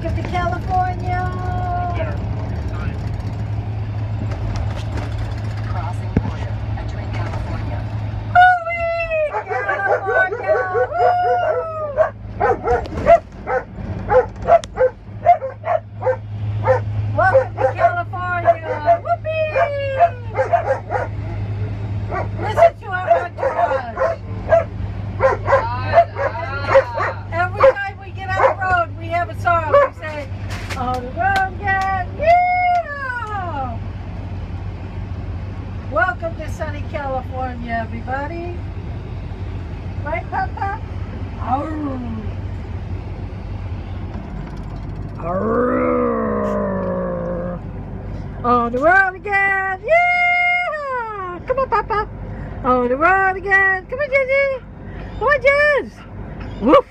Welcome to California. Crossing border, entering California. Woo-wee! California! Woo! Welcome to California. Whoopee! Listen to our entourage. Every time we get on the road, we have a song. We say, on the road again, yeah! Welcome to sunny California, everybody. Right, Papa? Arr. Arr. On the road again, yeah! Come on, Papa. On the road again. Come on, Jizzy. Come on, Jizz. Woof.